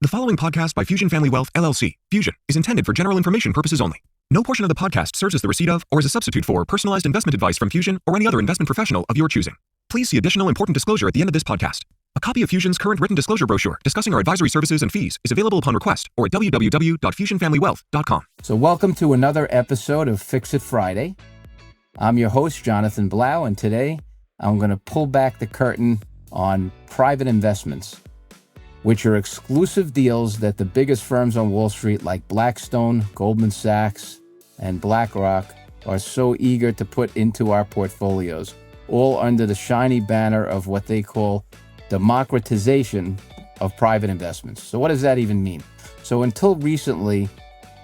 The following podcast by Fusion Family Wealth, LLC, Fusion, is intended for general information purposes only. No portion of the podcast serves as the receipt of or as a substitute for personalized investment advice from Fusion or any other investment professional of your choosing. Please see additional important disclosure at the end of this podcast. A copy of Fusion's current written disclosure brochure discussing our advisory services and fees is available upon request or at www.fusionfamilywealth.com. So welcome to another episode of Fix It Friday. I'm your host, Jonathan Blau, and today I'm going to pull back the curtain on private investments, which are exclusive deals that the biggest firms on Wall Street like Blackstone, Goldman Sachs, and BlackRock are so eager to put into our portfolios, all under the shiny banner of what they call democratization of private investments. So what does that even mean? So until recently,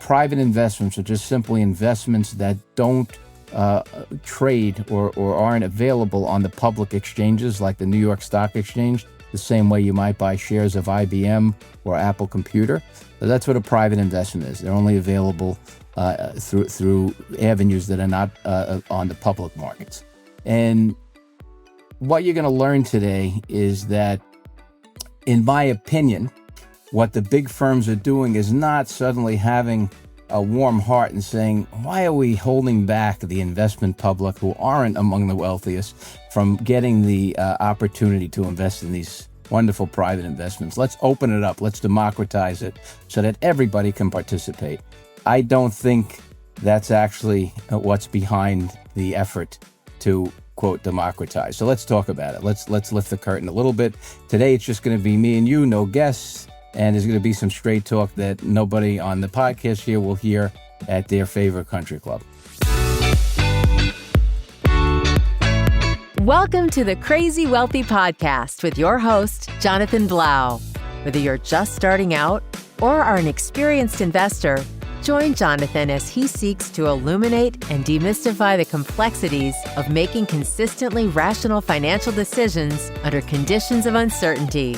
private investments are just simply investments that don't trade or aren't available on the public exchanges like the New York Stock Exchange, the same way you might buy shares of IBM or Apple Computer. So that's what a private investment is. They're only available through avenues that are not on the public markets. And what you're going to learn today is that, in my opinion, what the big firms are doing is not suddenly having a warm heart and saying, why are we holding back the investment public who aren't among the wealthiest from getting the opportunity to invest in these wonderful private investments? Let's open it up. Let's democratize it so that everybody can participate. I don't think that's actually what's behind the effort to, quote, democratize. So let's talk about it. Let's lift the curtain a little bit. Today, it's just going to be me and you, no guests. And there's going to be some straight talk that nobody on the podcast here will hear at their favorite country club. Welcome to the Crazy Wealthy Podcast with your host, Jonathan Blau. Whether you're just starting out or are an experienced investor, join Jonathan as he seeks to illuminate and demystify the complexities of making consistently rational financial decisions under conditions of uncertainty.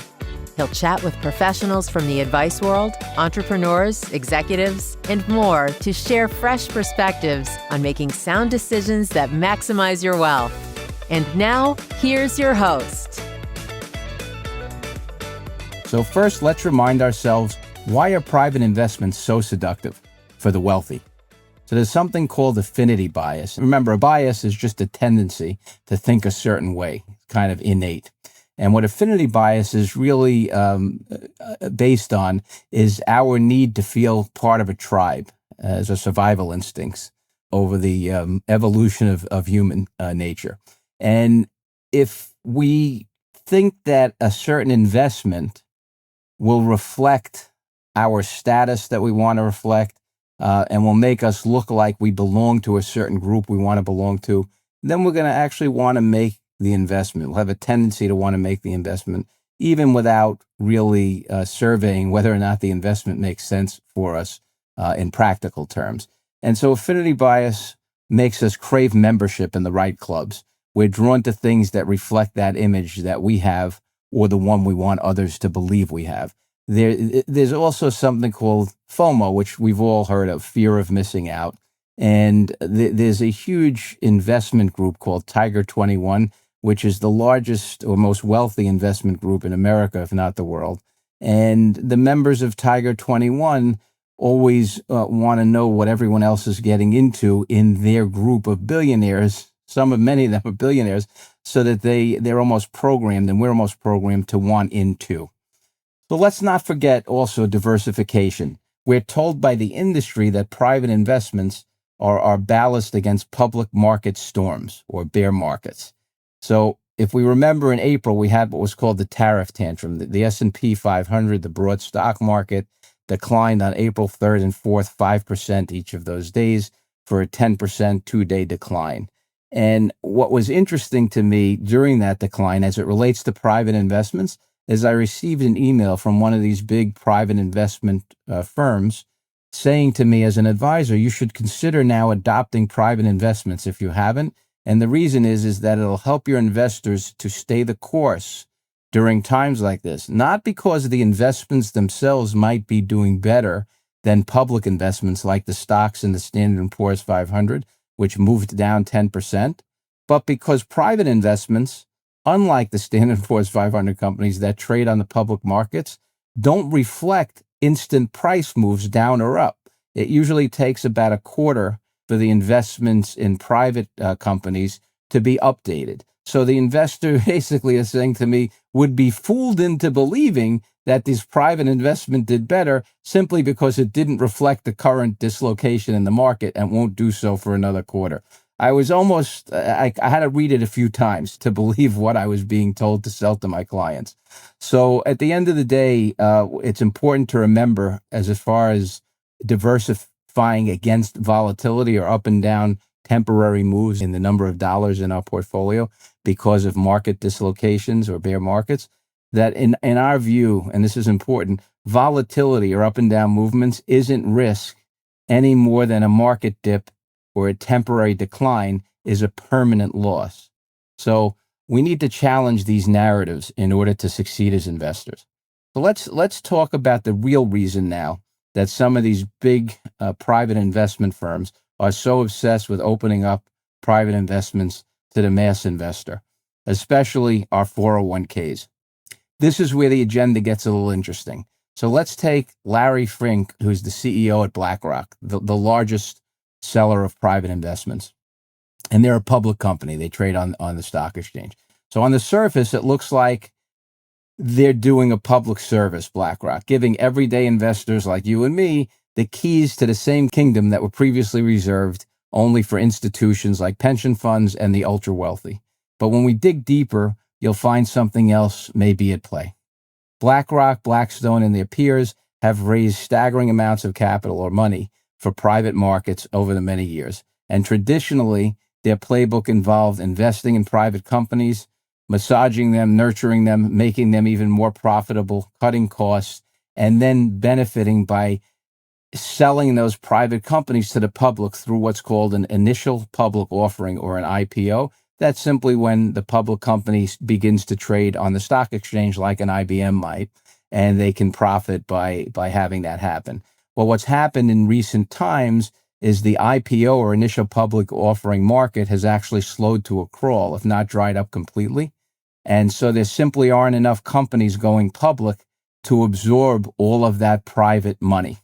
He'll chat with professionals from the advice world, entrepreneurs, executives, and more to share fresh perspectives on making sound decisions that maximize your wealth. And now, here's your host. So first, let's remind ourselves, why are private investments so seductive for the wealthy? So there's something called affinity bias. Remember, a bias is just a tendency to think a certain way, kind of innate. And what affinity bias is really based on is our need to feel part of a tribe as a survival instincts over the evolution of human nature. And if we think that a certain investment will reflect our status that we want to reflect and will make us look like we belong to a certain group we want to belong to, then we're going to actually want to make the investment. We'll have a tendency to want to make the investment, even without really surveying whether or not the investment makes sense for us in practical terms. And so affinity bias makes us crave membership in the right clubs. We're drawn to things that reflect that image that we have or the one we want others to believe we have. There's also something called FOMO, which we've all heard of, fear of missing out. And there's a huge investment group called Tiger 21, which is the largest or most wealthy investment group in America, if not the world. And the members of Tiger 21 always want to know what everyone else is getting into in their group of billionaires. Many of them are billionaires, so that they're almost programmed, and we're almost programmed to want into. So let's not forget also diversification. We're told by the industry that private investments are ballast against public market storms or bear markets. So if we remember, in April, we had what was called the tariff tantrum. The S&P 500, the broad stock market, declined on April 3rd and 4th, 5% each of those days for a 10% two-day decline. And what was interesting to me during that decline as it relates to private investments is I received an email from one of these big private investment firms saying to me, as an advisor, you should consider now adopting private investments if you haven't. And the reason is that it'll help your investors to stay the course during times like this, not because the investments themselves might be doing better than public investments like the stocks in the Standard & Poor's 500, which moved down 10%, but because private investments, unlike the Standard & Poor's 500 companies that trade on the public markets, don't reflect instant price moves down or up. It usually takes about a quarter for the investments in private companies to be updated. So the investor basically is saying to me, would be fooled into believing that this private investment did better simply because it didn't reflect the current dislocation in the market and won't do so for another quarter. I was almost, I had to read it a few times to believe what I was being told to sell to my clients. So at the end of the day, it's important to remember as far as diversifying against volatility or up and down temporary moves in the number of dollars in our portfolio because of market dislocations or bear markets, that in our view, and this is important, volatility or up and down movements isn't risk any more than a market dip or a temporary decline is a permanent loss. So we need to challenge these narratives in order to succeed as investors. So let's talk about the real reason now that some of these big private investment firms are so obsessed with opening up private investments to the mass investor, especially our 401ks. This is where the agenda gets a little interesting. So let's take Larry Fink, who's the CEO at BlackRock, the largest seller of private investments. And they're a public company. They trade on the stock exchange. So on the surface, it looks like they're doing a public service, BlackRock, giving everyday investors like you and me the keys to the same kingdom that were previously reserved only for institutions like pension funds and the ultra wealthy. But when we dig deeper, you'll find something else may be at play. BlackRock, Blackstone, and their peers have raised staggering amounts of capital or money for private markets over the many years. And traditionally, their playbook involved investing in private companies, massaging them, nurturing them, making them even more profitable, cutting costs, and then benefiting by selling those private companies to the public through what's called an initial public offering or an IPO. That's simply when the public company begins to trade on the stock exchange like an IBM might, and they can profit by having that happen. Well, what's happened in recent times is the IPO or initial public offering market has actually slowed to a crawl, if not dried up completely. And so there simply aren't enough companies going public to absorb all of that private money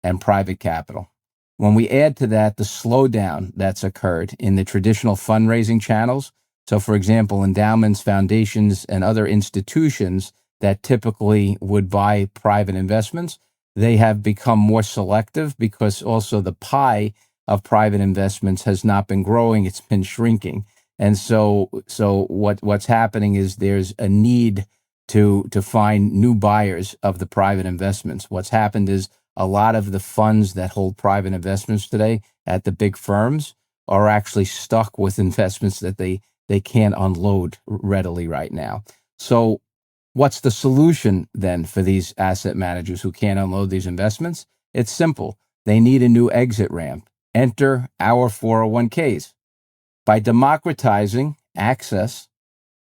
and private capital. When we add to that the slowdown that's occurred in the traditional fundraising channels, so for example, endowments, foundations, and other institutions that typically would buy private investments, they have become more selective because also the pie of private investments has not been growing, it's been shrinking. And so what's happening is there's a need to find new buyers of the private investments. What's happened is a lot of the funds that hold private investments today at the big firms are actually stuck with investments that they can't unload readily right now. So what's the solution then for these asset managers who can't unload these investments? It's simple. They need a new exit ramp. Enter our 401ks. By democratizing access,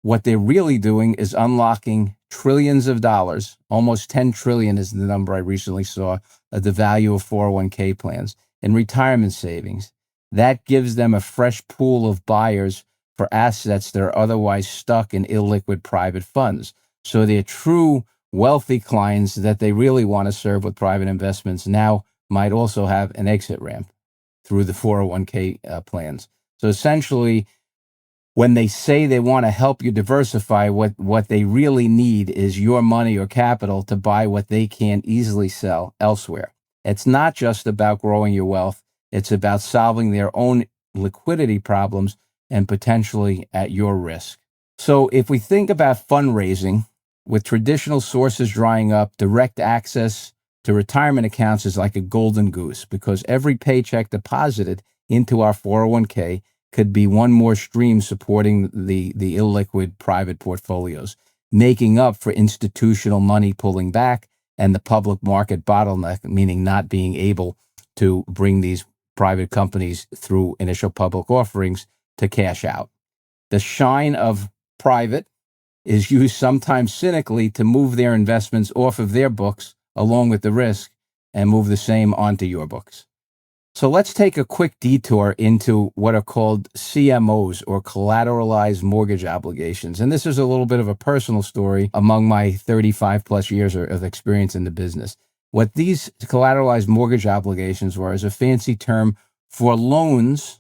what they're really doing is unlocking trillions of dollars. Almost 10 trillion is the number I recently saw of the value of 401k plans in retirement savings. That gives them a fresh pool of buyers for assets that are otherwise stuck in illiquid private funds. So their true wealthy clients that they really want to serve with private investments now might also have an exit ramp through the 401k plans. So essentially, when they say they want to help you diversify, what they really need is your money or capital to buy what they can't easily sell elsewhere. It's not just about growing your wealth. It's about solving their own liquidity problems and potentially at your risk. So if we think about fundraising, with traditional sources drying up, direct access to retirement accounts is like a golden goose because every paycheck deposited into our 401k could be one more stream supporting the illiquid private portfolios, making up for institutional money pulling back and the public market bottleneck, meaning not being able to bring these private companies through initial public offerings to cash out. The shine of private is used sometimes cynically to move their investments off of their books along with the risk and move the same onto your books. So let's take a quick detour into what are called CMOs, or collateralized mortgage obligations. And this is a little bit of a personal story among my 35 plus years of experience in the business. What these collateralized mortgage obligations were is a fancy term for loans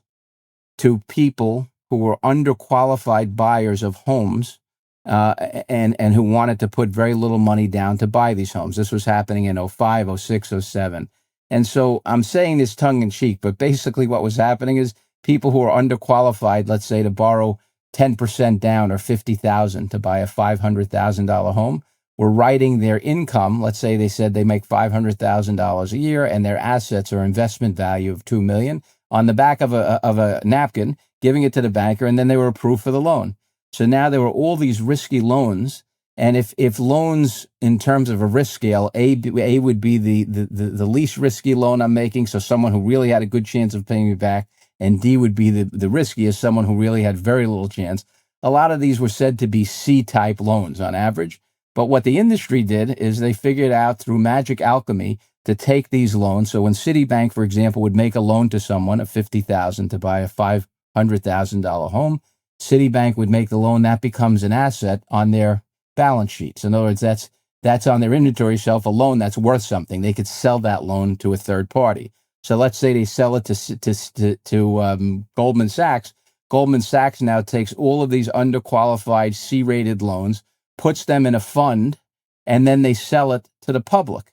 to people who were underqualified buyers of homes, and who wanted to put very little money down to buy these homes. This was happening in 05, 06, 07. And so I'm saying this tongue in cheek, but basically what was happening is people who are underqualified, let's say to borrow 10% down or $50,000 to buy a $500,000 home, were writing their income. Let's say they said they make $500,000 a year and their assets or investment value of $2 million on the back of a napkin, giving it to the banker, and then they were approved for the loan. So now there were all these risky loans. And if loans in terms of a risk scale, A would be the least risky loan I'm making, so someone who really had a good chance of paying me back, and D would be the riskiest, someone who really had very little chance. A lot of these were said to be C-type loans on average. But what the industry did is they figured out through magic alchemy to take these loans. So when Citibank, for example, would make a loan to someone of $50,000 to buy a $500,000 home, Citibank would make the loan. That becomes an asset on their balance sheets. In other words, that's on their inventory shelf, a loan that's worth something. They could sell that loan to a third party. So let's say they sell it to Goldman Sachs. Goldman Sachs now takes all of these underqualified C-rated loans, puts them in a fund, and then they sell it to the public.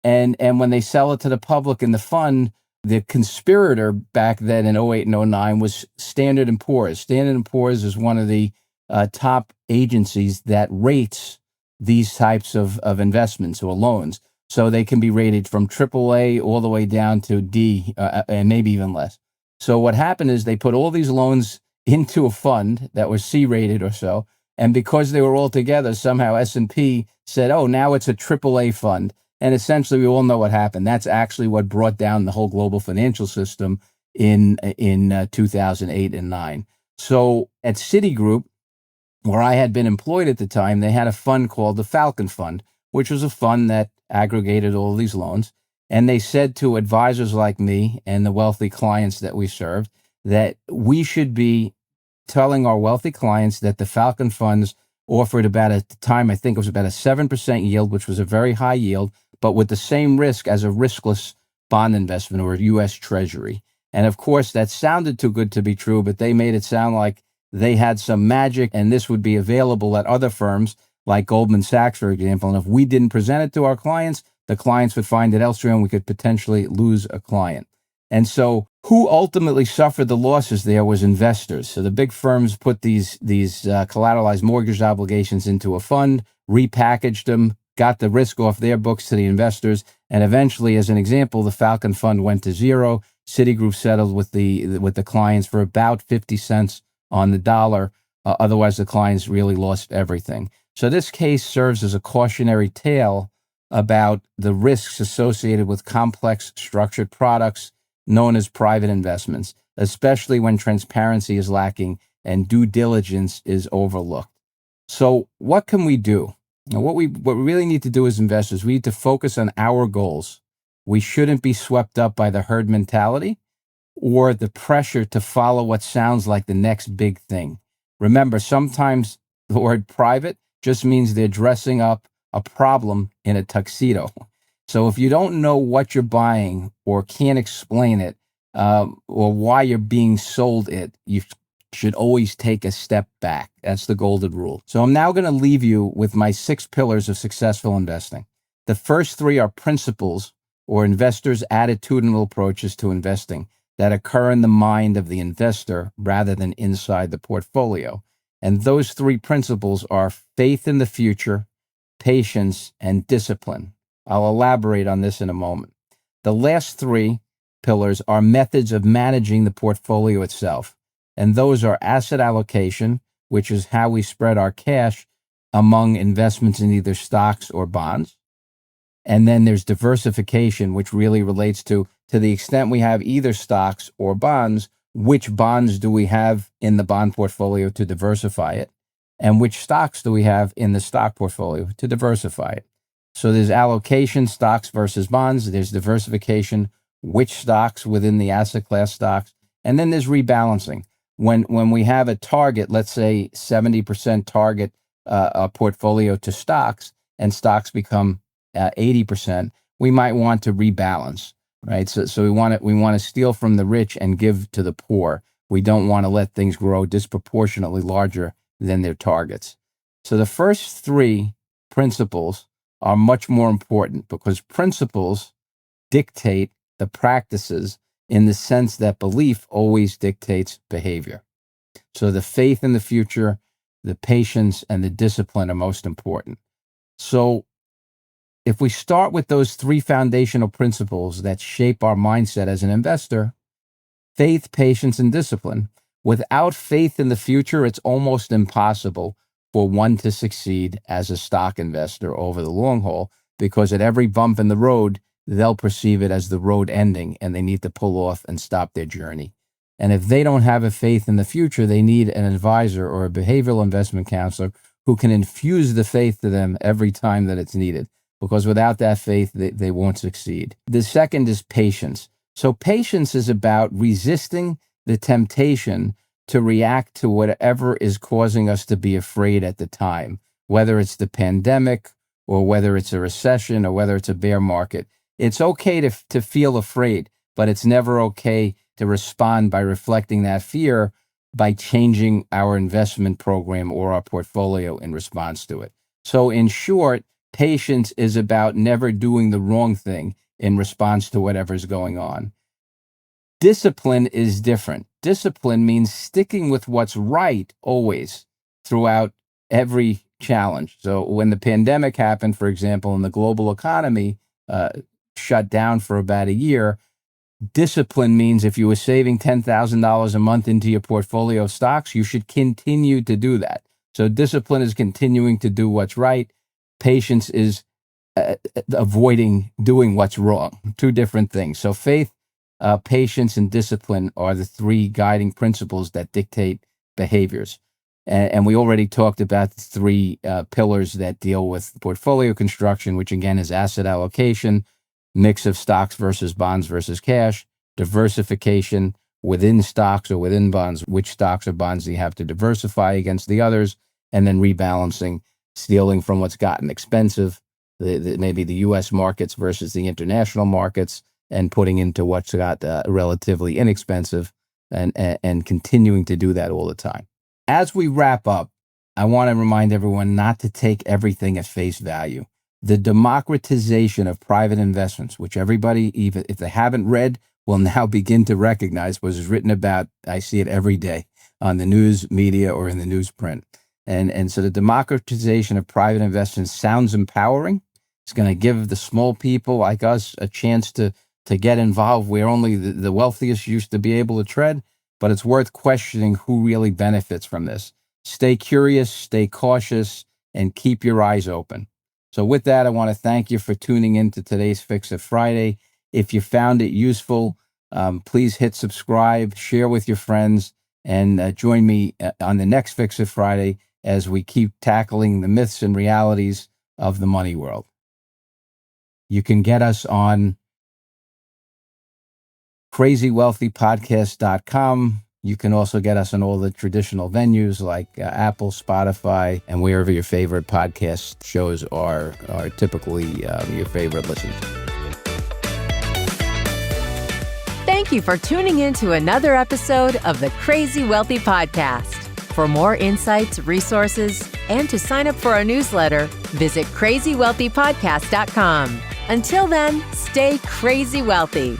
And when they sell it to the public in the fund, the conspirator back then in 08 and 09 was Standard & Poor's. Standard & Poor's is one of the top agencies that rates these types of investments or loans. So they can be rated from AAA all the way down to D, and maybe even less. So what happened is they put all these loans into a fund that was C-rated or so, and because they were all together, somehow S&P said, oh, now it's a AAA fund. And essentially, we all know what happened. That's actually what brought down the whole global financial system in 2008 and 9. So at Citigroup, where I had been employed at the time, they had a fund called the Falcon Fund, which was a fund that aggregated all these loans. And they said to advisors like me and the wealthy clients that we served that we should be telling our wealthy clients that the Falcon funds offered about, at the time, I think it was about a 7% yield, which was a very high yield, but with the same risk as a riskless bond investment or a U.S. Treasury. And of course, that sounded too good to be true, but they made it sound like they had some magic and this would be available at other firms like Goldman Sachs, for example. And if we didn't present it to our clients, the clients would find it elsewhere and we could potentially lose a client. And so who ultimately suffered the losses there was investors. So the big firms put these collateralized mortgage obligations into a fund, repackaged them, got the risk off their books to the investors, and eventually, as an example, the Falcon Fund went to zero. Citigroup settled with the clients for about 50 cents on the dollar. Otherwise, the clients really lost everything. So this case serves as a cautionary tale about the risks associated with complex structured products known as private investments, especially when transparency is lacking and due diligence is overlooked. So what can we do? Now, what we really need to do as investors, we need to focus on our goals. We shouldn't be swept up by the herd mentality or the pressure to follow what sounds like the next big thing. Remember, sometimes the word private just means they're dressing up a problem in a tuxedo. So if you don't know what you're buying or can't explain it, or why you're being sold it, you should always take a step back. That's the golden rule. So I'm now going to leave you with my 6 pillars of successful investing. The first 3 are principles or investors' attitudinal approaches to investing that occur in the mind of the investor rather than inside the portfolio. And those 3 principles are faith in the future, patience, and discipline. I'll elaborate on this in a moment. The last 3 pillars are methods of managing the portfolio itself. And those are asset allocation, which is how we spread our cash among investments in either stocks or bonds. And then there's diversification, which really relates to the extent we have either stocks or bonds, which bonds do we have in the bond portfolio to diversify it? And which stocks do we have in the stock portfolio to diversify it? So there's allocation, stocks versus bonds. There's diversification, which stocks within the asset class stocks. And then there's rebalancing. When we have a target, let's say 70% target a portfolio to stocks, and stocks become 80%, we might want to rebalance, right? So we want to steal from the rich and give to the poor. We don't want to let things grow disproportionately larger than their targets. So the first three principles are much more important because principles dictate the practices in the sense that belief always dictates behavior. So the faith in the future, the patience, and the discipline are most important. So if we start with those three foundational principles that shape our mindset as an investor, faith, patience, and discipline, without faith in the future, it's almost impossible for one to succeed as a stock investor over the long haul, because at every bump in the road, they'll perceive it as the road ending and they need to pull off and stop their journey. And if they don't have a faith in the future, they need an advisor or a behavioral investment counselor who can infuse the faith to them every time that it's needed, because without that faith, they won't succeed. The second is patience. So patience is about resisting the temptation to react to whatever is causing us to be afraid at the time, whether it's the pandemic or whether it's a recession or whether it's a bear market. It's okay to feel afraid, but it's never okay to respond by reflecting that fear by changing our investment program or our portfolio in response to it. So in short, patience is about never doing the wrong thing in response to whatever's going on. Discipline is different. Discipline means sticking with what's right always throughout every challenge. So when the pandemic happened, for example, and the global economy shut down for about a year, discipline means if you were saving $10,000 a month into your portfolio of stocks, you should continue to do that. So discipline is continuing to do what's right. Patience is avoiding doing what's wrong. Two different things. So faith, patience, and discipline are the three guiding principles that dictate behaviors. And we already talked about the three pillars that deal with portfolio construction, which again is asset allocation, mix of stocks versus bonds versus cash, diversification within stocks or within bonds, which stocks or bonds do you have to diversify against the others, and then rebalancing, stealing from what's gotten expensive, maybe the U.S. markets versus the international markets, and putting into what's got relatively inexpensive, and continuing to do that all the time. As we wrap up, I want to remind everyone not to take everything at face value. The democratization of private investments, which everybody, even if they haven't read, will now begin to recognize, was written about. I see it every day on the news media or in the newsprint. And so the democratization of private investments sounds empowering. It's going to give the small people like us a chance to get involved where only the wealthiest used to be able to tread. But it's worth questioning who really benefits from this. Stay curious, stay cautious, and keep your eyes open. So with that, I want to thank you for tuning in to today's Fix It Friday. If you found it useful, please hit subscribe, share with your friends, and join me on the next Fix It Friday as we keep tackling the myths and realities of the money world. You can get us on crazywealthypodcast.com. You can also get us on all the traditional venues like Apple, Spotify, and wherever your favorite podcast shows are typically your favorite listens. Thank you for tuning in to another episode of the Crazy Wealthy Podcast. For more insights, resources, and to sign up for our newsletter, visit crazywealthypodcast.com. Until then, stay crazy wealthy.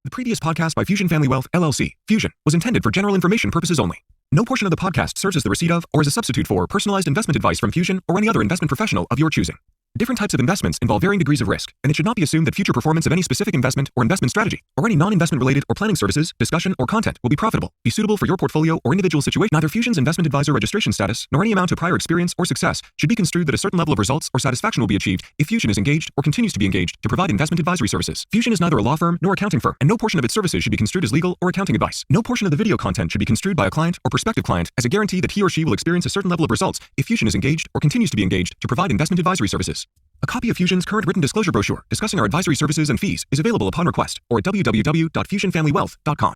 The previous podcast by Fusion Family Wealth, LLC, Fusion, was intended for general information purposes only. No portion of the podcast serves as the receipt of or as a substitute for personalized investment advice from Fusion or any other investment professional of your choosing. Different types of investments involve varying degrees of risk, and it should not be assumed that future performance of any specific investment or investment strategy, or any non-investment related or planning services, discussion, or content will be profitable, be suitable for your portfolio or individual situation. Neither Fusion's investment advisor registration status, nor any amount of prior experience or success should be construed that a certain level of results or satisfaction will be achieved if Fusion is engaged or continues to be engaged to provide investment advisory services. Fusion is neither a law firm nor accounting firm, and no portion of its services should be construed as legal or accounting advice. No portion of the video content should be construed by a client or prospective client as a guarantee that he or she will experience a certain level of results if Fusion is engaged or continues to be engaged to provide investment advisory services. A copy of Fusion's current written disclosure brochure discussing our advisory services and fees is available upon request or at www.fusionfamilywealth.com.